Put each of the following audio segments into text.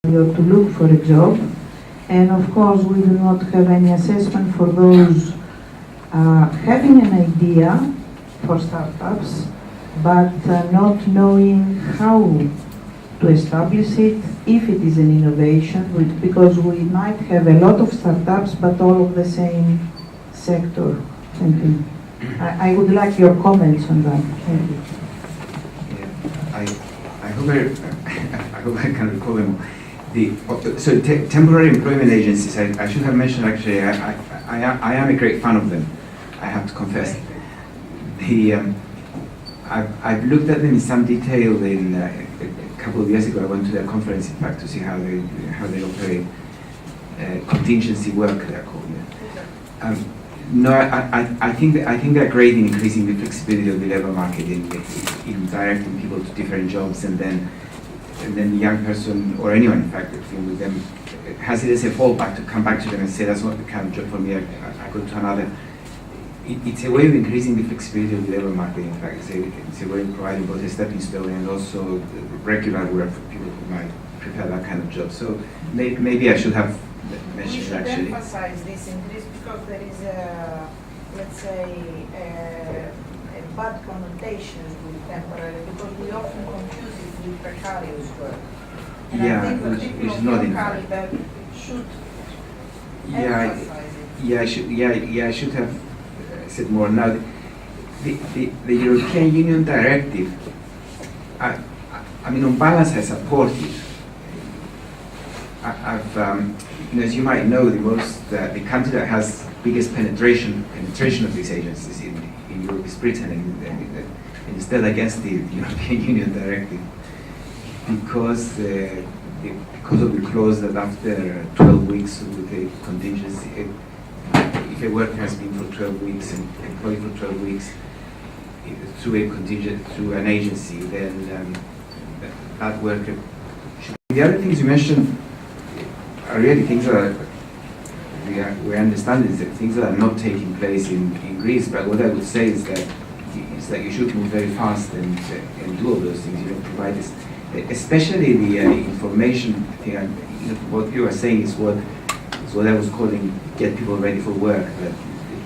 or to look for a job. And of course, we do not have any assessment for those having an idea for startups, but not knowing how to establish it, if it is an innovation, because we might have a lot of startups, but all of the same sector. Thank you. I would like your comments on that. Thank you. I hope I can recall them. Temporary employment agencies, I should have mentioned actually, I am a great fan of them, I have to confess. I've looked at them in some detail a couple of years ago. I went to their conference, in fact, to see how they operate. Contingency work, they're called. No, I think they're great in increasing the flexibility of the labor market, in directing people to different jobs, and then the young person, or anyone in fact, working with them, has it as a fallback to come back to them and say, that's not the kind of job for me, I go to another. It's a way of increasing the flexibility of the labor market, in fact. It's a way of providing both a stepping stone and also regular work for people who might prefer that kind of job. So maybe I should have mentioned it actually. We should emphasize this increase because there is let's say, a bad connotation with temporary, because we often confuse it with precarious work. And I think the people of your caliber should emphasize it. I should have said more. Now, the European Union directive, I mean, on balance, I support it. As you might know, the country that has biggest penetration of these agencies in Europe is Britain, and instead against the European Union directive, because of the clause that after 12 weeks with the contingency, if a worker has been for 12 weeks and employed for 12 weeks through an agency, then that worker should. The other things you mentioned are really things that we understand is that things that are not taking place in Greece. But what I would say is that you should move very fast and do all those things. You don't provide this, especially the information thing. What you are saying is what I was calling get people ready for work. But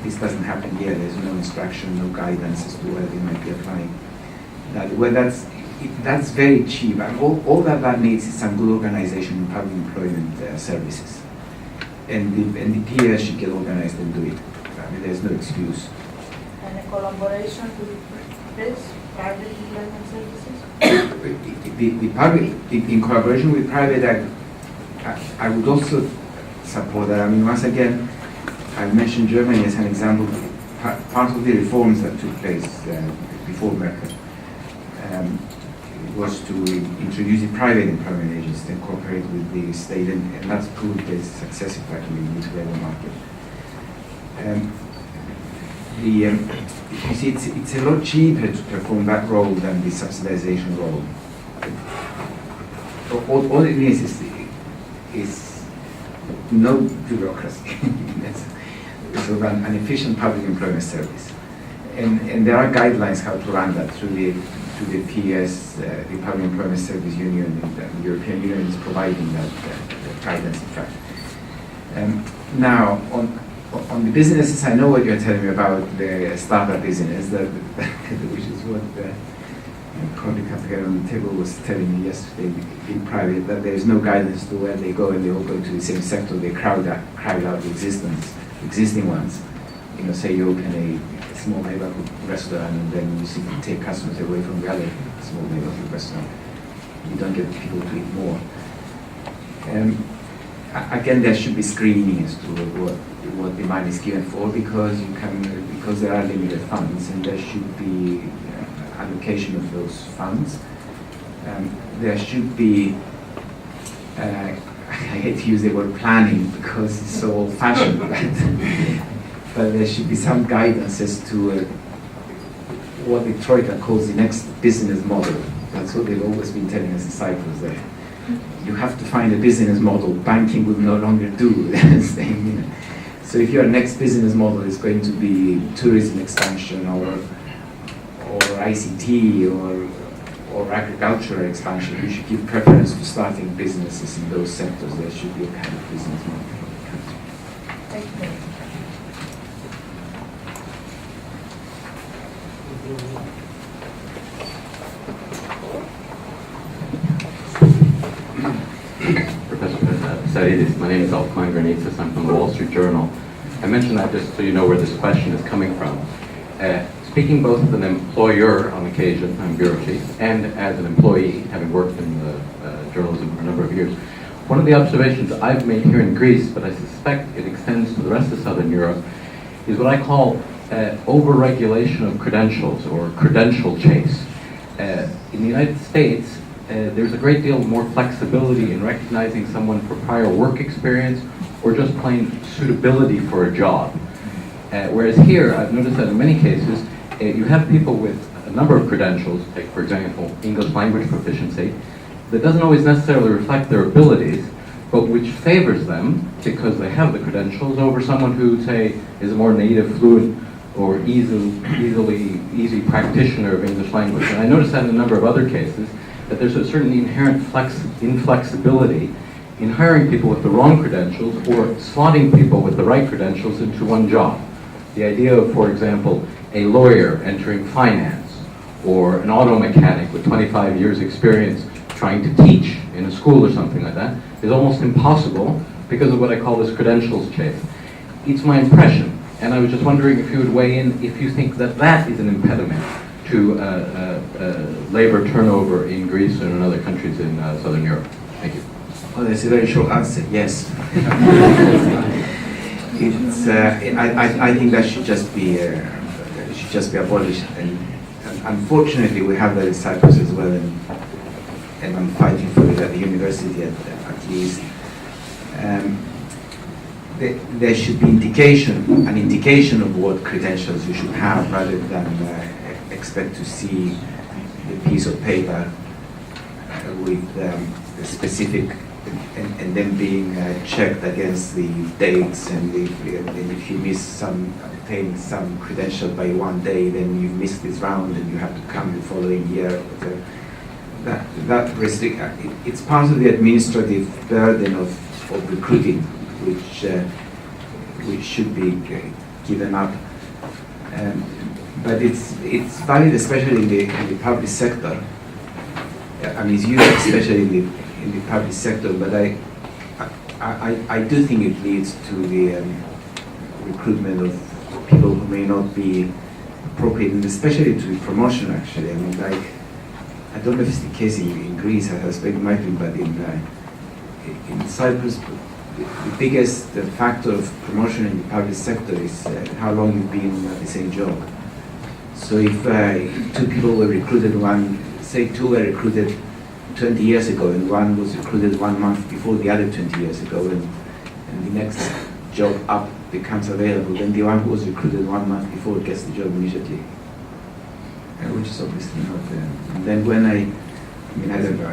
this doesn't happen here. There's no instruction, no guidance as to where they might be applying. That's very cheap. And all that needs is some good organization in public employment services. And the peers should get organized and do it. I mean, there's no excuse. And a collaboration with this private employment services? The public, in collaboration with private, I would also support that. I mean, once again, I mentioned Germany as an example. Part of the reforms that took place before Merkel was to introduce the private employment agencies and cooperate with the state, and that's proved a success, in fact, in the labor market. You see, it's a lot cheaper to perform that role than the subsidization role. All it needs is no bureaucracy. It's sort of an efficient public employment service. And there are guidelines how to run that through the PS, the Public Employment Service Union, and the European Union is providing that guidance, in fact. Now, on the businesses, I know what you're telling me about the startup business, which is what the colleague on the table was telling me yesterday in private, that there is no guidance to where they go, and they all go into the same sector. They crowd out the existing ones. Say you open a small neighborhood restaurant, and then you simply take customers away from the other small neighborhood restaurant. You don't get people to eat more. Again, there should be screening as to what the money is given for, because there are limited funds, and there should be allocation of those funds. There should be, I hate to use the word planning because it's so old-fashioned, but there should be some guidance as to what the Troika calls the next business model. That's what they've always been telling us in Cyprus, that you have to find a business model. Banking will no longer do. So if your next business model is going to be tourism expansion or ICT or or agricultural expansion, you should give preference to starting businesses in those sectors. There should be a kind of business model for the country. Thank you. Professor Pissarίδη, my name is Alpine Granitzis. I'm from the Wall Street Journal. I mention that just so you know where this question is coming from. Speaking both as an employer on occasion, I'm bureau chief, and as an employee, having worked in journalism for a number of years, one of the observations I've made here in Greece, but I suspect it extends to the rest of Southern Europe, is what I call over-regulation of credentials, or credential chase. In the United States, there's a great deal more flexibility in recognizing someone for prior work experience or just plain suitability for a job. Whereas here, I've noticed that in many cases, you have people with a number of credentials, take for example, English language proficiency, that doesn't always necessarily reflect their abilities, but which favors them because they have the credentials over someone who, say, is a more native, fluent, or easy practitioner of English language. And I noticed that in a number of other cases, that there's a certain inherent inflexibility in hiring people with the wrong credentials or slotting people with the right credentials into one job. The idea of, for example, a lawyer entering finance or an auto mechanic with 25 years experience trying to teach in a school or something like that is almost impossible because of what I call this credentials chase. It's my impression, and I was just wondering if you would weigh in if you think that that is an impediment to labor turnover in Greece and in other countries in Southern Europe. Thank you. Well, that's a very short answer. Yes. I think that should just be abolished. And unfortunately, we have that in Cyprus as well, and I'm fighting for it at the university at least. There should be an indication of what credentials you should have, rather than expect to see a piece of paper with a specific, and then being checked against the dates, and if you miss obtain some credential by one day, then you miss this round and you have to come the following year. It's part of the administrative burden of recruiting, which should be given up. But it's valid, especially in the public sector. I mean, it's used especially in the public sector, but I do think it leads to the recruitment of people who may not be appropriate, and especially to the promotion, actually. I mean, like, I don't know if it's the case in Greece, I suspect it might be, but in Cyprus, the biggest factor of promotion in the public sector is how long you've been at the same job. So if two people were recruited, two were recruited 20 years ago, and one was recruited 1 month before the other 20 years ago, and the next job up becomes available, then the one who was recruited 1 month before gets the job immediately, which is obviously not there. And then when I don't know,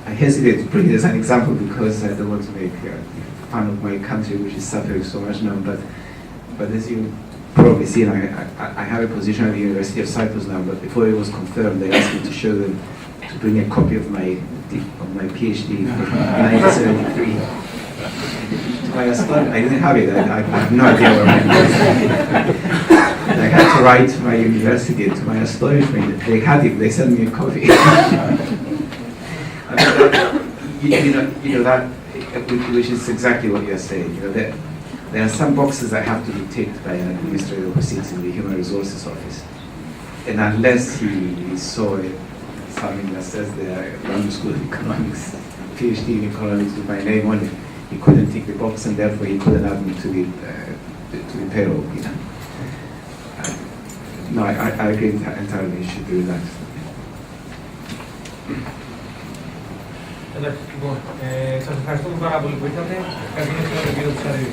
I hesitate to bring it as an example because I don't want to make fun of my country, which is suffering so much now, but as you probably seen, I have a position at the University of Cyprus now, but before it was confirmed, they asked me to show them, to bring a copy of my PhD from 1973. To my astonishment, I didn't have it. I have no idea where mine was. I had to write to my university, and to my astonishment, they had it. They sent me a copy. That, which is exactly what you're saying. There are some boxes that have to be ticked by an administrator who sits in the Human Resources Office, and unless he saw something that says the London School of Economics, PhD in economics with my name on it, he couldn't tick the box, and therefore he couldn't add me to the payroll. No, I agree entirely. You should do that. Εντάξει, λοιπόν, σας ευχαριστούμε πάρα πολύ που ήρθατε. Ευχαριστούμε τον κύριο Πισσαρίδη.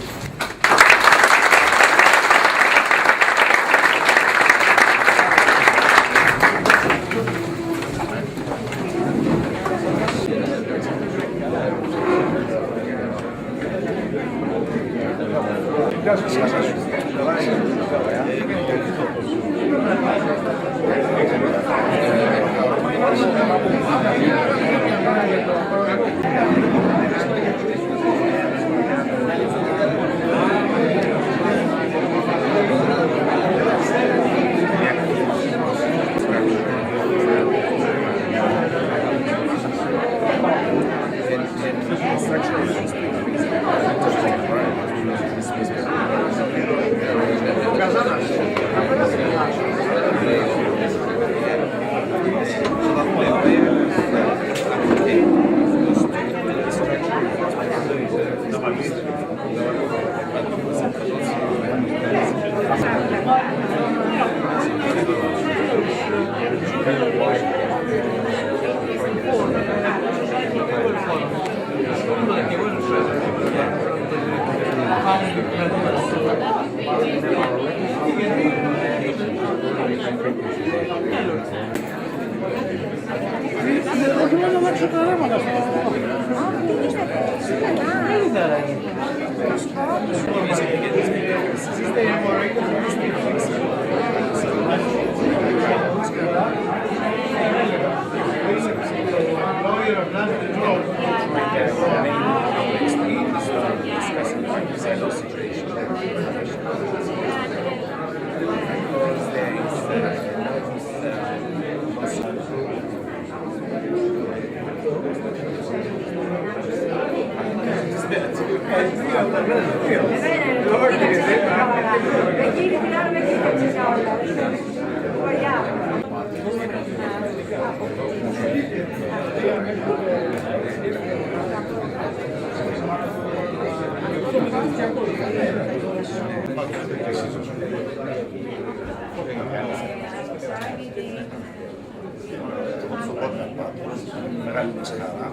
Μεγάλη μας χαρά.